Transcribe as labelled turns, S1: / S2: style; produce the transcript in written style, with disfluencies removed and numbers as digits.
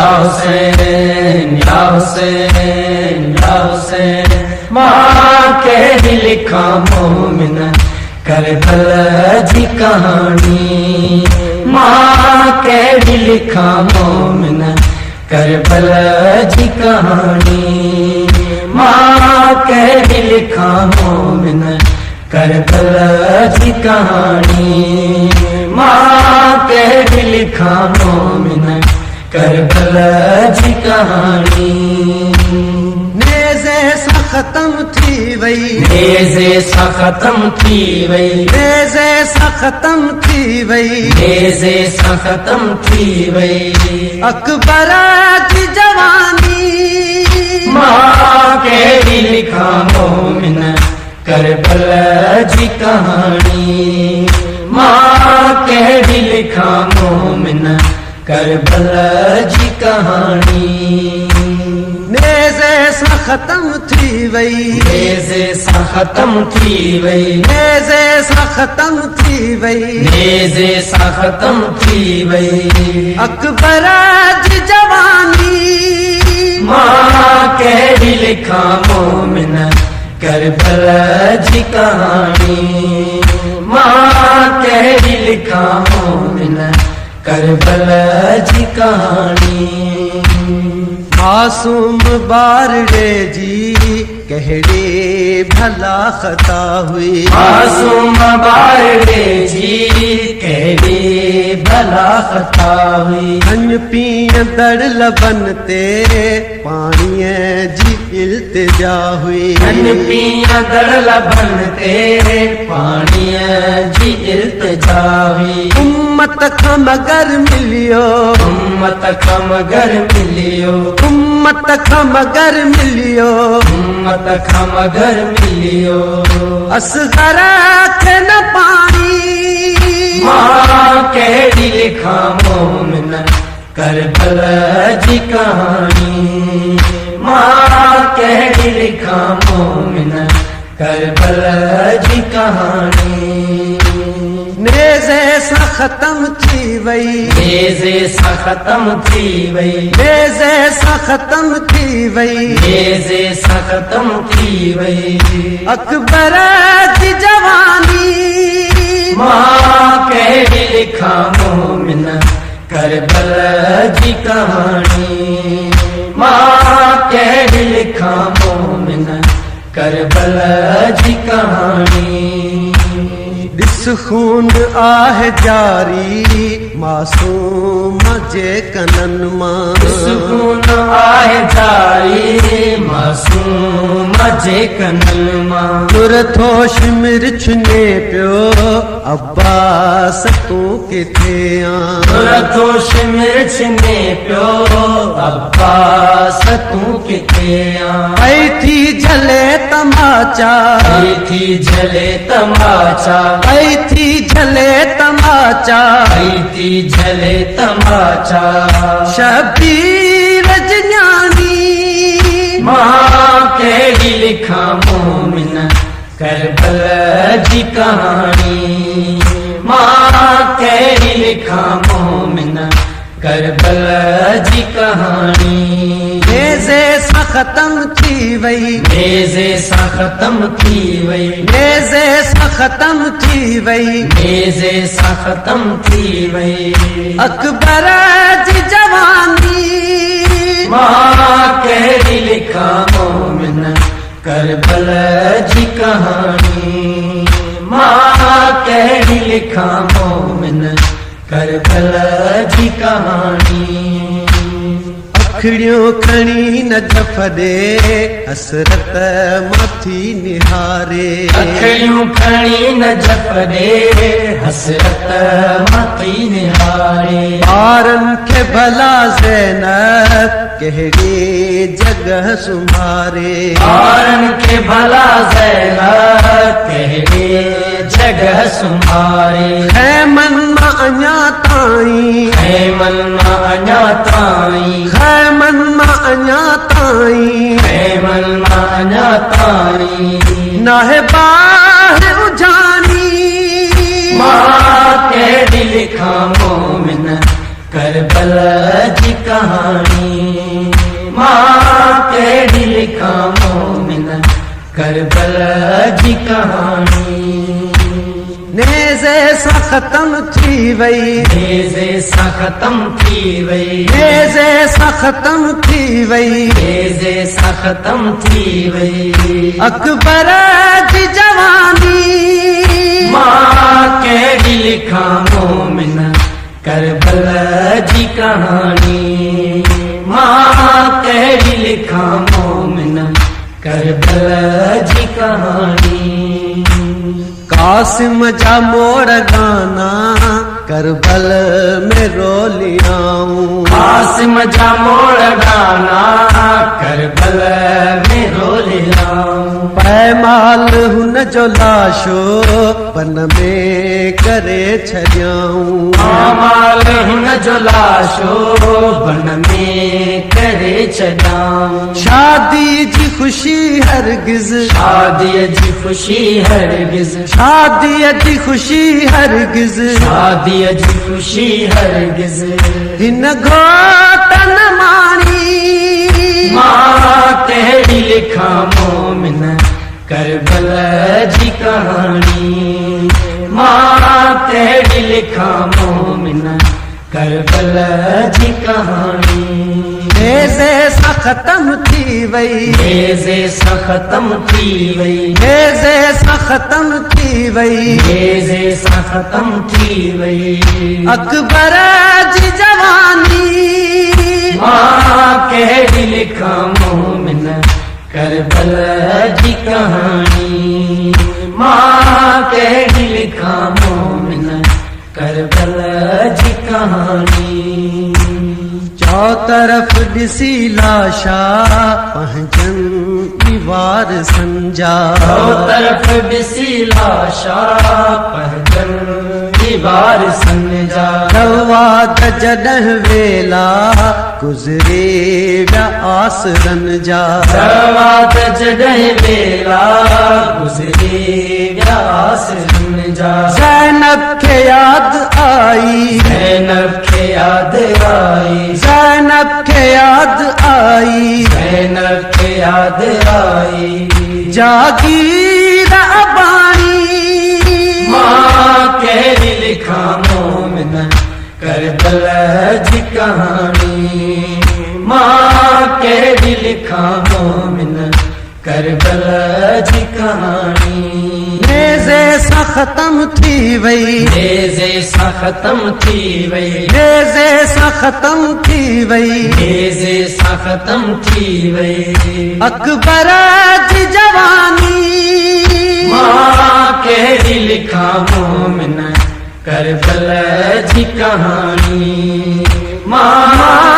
S1: या हुसैन या हुसैन या हुसैन। मां कह लिखा मोमिन करबला जी कहानी, मां कह लिखा मोमिन करबला जी कहानी, मां कह लिखा मोमिन करबला जी कहानी, मां कह लिखा मोमिन करबला जी कहानी।
S2: नेज़े सा खत्म थी वई,
S1: नेज़े सा खत्म थी वई,
S2: नेज़े सा खत्म थी वई,
S1: नेज़े सा खत्म थी वई।
S2: अकबर की जवानी,
S1: मां कह लिखा मोमिन करबला जी कहानी, मां कह लिखा मोमिन करबला जी कहानी।
S2: नेज़े सा खत्म थी वई,
S1: नेज़े सा खत्म थी वई,
S2: नेज़े सा खत्म थी वई,
S1: नेज़े सा खत्म थी वई।
S2: अकबर की जवानी,
S1: मां कह लिखा मोमिन करबला जी कहानी, मां कह लिखा मोमिन करबला जी कहानी।
S2: मासूम बारड़े जी कहड़े भला खता हुई,
S1: मासूम बारड़े जी कहड़े भला खता हुई।
S2: अन पीअ दड़ लबन ते पाणीअ जी इल्तिजा हुई,
S1: अन पीअ दड़ लबन ते पाणीअ जी इल्तिजा हुई।
S2: उम्मत खां मगर मिलियो,
S1: उम्मत खां मगर मिलियो,
S2: उम्मत खां मगर मिलियो,
S1: उम्मत खां मगर मिलियो।
S2: असगर खे न पाणी,
S1: मां कह लिखा मोमिन करबला जी कहानी, मां कह लिखा मोमिन करबला जी कहानी।
S2: नेज़े सा खत्म थी वई,
S1: नेज़े सा खत्म थी वई,
S2: नेज़े सा खत्म थी वई,
S1: नेज़े सा खत्म थी वई।
S2: अकबर की जवानी,
S1: मां कह लिखा मोमिन करबला जी कहानी, मां कह लिखा मोमिन करबला जी कहानी।
S2: दिस खून आह जारी मासूम जे कनन मां,
S1: सुकून आए जारी मासूम जे कनन मां।
S2: तुर थोश मिर्च ने पियो अब्बास तूं किथे आ,
S1: दोष मिर्च ने पियो अब्बास तूं किथे आ।
S2: ऐ थी झले तमाचा,
S1: ऐ थी झले तमाचा,
S2: ऐ थी झले तमाचा,
S1: ऐ थी झले तमाचा।
S2: शबीर जनानी,
S1: मां कह लिखा मोमिन करबला जी कहानी, मां कह लिखा मोमिन करबला जी कहानी।
S2: नेज़े सा खत्म थी वई,
S1: नेज़े सा खत्म थी वई,
S2: नेज़े सा खत्म थी वई,
S1: नेज़े सा खत्म थी वई।
S2: अकबर जी जवानी,
S1: मां कह लिखा मोमिन करबला जी कहानी, मां कह लिखा मोमिन करबला जी कहानी।
S2: अखड़ियों खणी न जफ दे हसरत मथी निहारे,
S1: अखड़ियूं खणी न जप दे हसरत मथी निहारे।
S2: ॿारनि खे भला ज़ैनब कहिड़ी जगह सुम्हारे,
S1: ॿारनि खे भला ज़ैनब कहिड़े जगह सुम्हारे।
S2: खैमन मां अञा ताईं,
S1: खैमन मां अञा ताईं,
S2: खैमन मां अञा ताईं,
S1: खैमन मां अञा ताईं।
S2: नाहे बाहि उजानी,
S1: मां कहिड़ी लिखा मोमिन करबला करबला जी कहानी मां कहिड़ी लिखां मोमिन करबला जी कहानी
S2: नेज़े सां ख़त्म थी वई
S1: नेज़े सां ख़त्म थी वई
S2: नेज़े सां ख़त्म थी वई
S1: नेज़े सां ख़त्म थी वई
S2: अकबर जी जवानी
S1: मां कहिड़ी लिखां मोमिन करबला जी कहानी मां कहिड़ी लिखां मोमिन करबला जी कहानी
S2: कासिम जा मोड़ गाना करबल में रोलियाऊं
S1: कासिम जा मोड़ गाना करबला में रोलियाऊं
S2: पैमाल हुन जो लाशो पन में करे छॾियाऊं
S1: माल हुन जो लाशो बन में करे छॾाऊं
S2: शादी जी ख़ुशी हरगिज़
S1: शादीअ जी ख़ुशी हरगिज़
S2: शादीअ जी ख़ुशी हरगिज़
S1: शादीअ जी ख़ुशी हरगिज़
S2: हिन घोटन माणी
S1: मां कहिड़ी लिखां मोमिन करबला जी कहानी मां कहिड़ी लिखां मोमिन करबला जी कहानी
S2: नेज़े सां ख़त्म थी वई
S1: नेज़े सां ख़त्म थी वई
S2: नेज़े सां ख़त्म थी वई
S1: नेज़े सां ख़त्म थी वई
S2: अकबर जी जवानी
S1: मां कहिड़ी लिखां मोमिन करबला जी कहानी मां कहिड़ी लिखां मोमिन करबला जी कहानी
S2: चौतरफ ॾिसी लाशा पंहिंजन दीवार संजा
S1: तरफ ॾिसी लाशा पंहिंजन दीवार संजा
S2: रवाद जॾहिं वेला गुज़रे विया आसरन जा
S1: रवाद जॾहिं वेला गुज़रे विया आसरन जा
S2: ज़ैनब खे यादि आई
S1: ज़ैनब खे यादि आई
S2: ज़ैनब खे यादि आई
S1: ज़ैनब खे यादि आई
S2: जागीर अबाणी
S1: मां कहिड़ी लिखां मोमिन करबला जी कहानी मां कहिड़ी लिखां मोमिन करबला जी कहानी
S2: नेज़े सां ख़त्म थी वई
S1: नेज़े सां ख़त्म थी वई
S2: नेज़े सां ख़त्म थी वई
S1: नेज़े सां ख़त्म थी वई
S2: अकबर जी जवानी
S1: मां कहिड़ी लिखां मोमिन करबला जी कहानी मां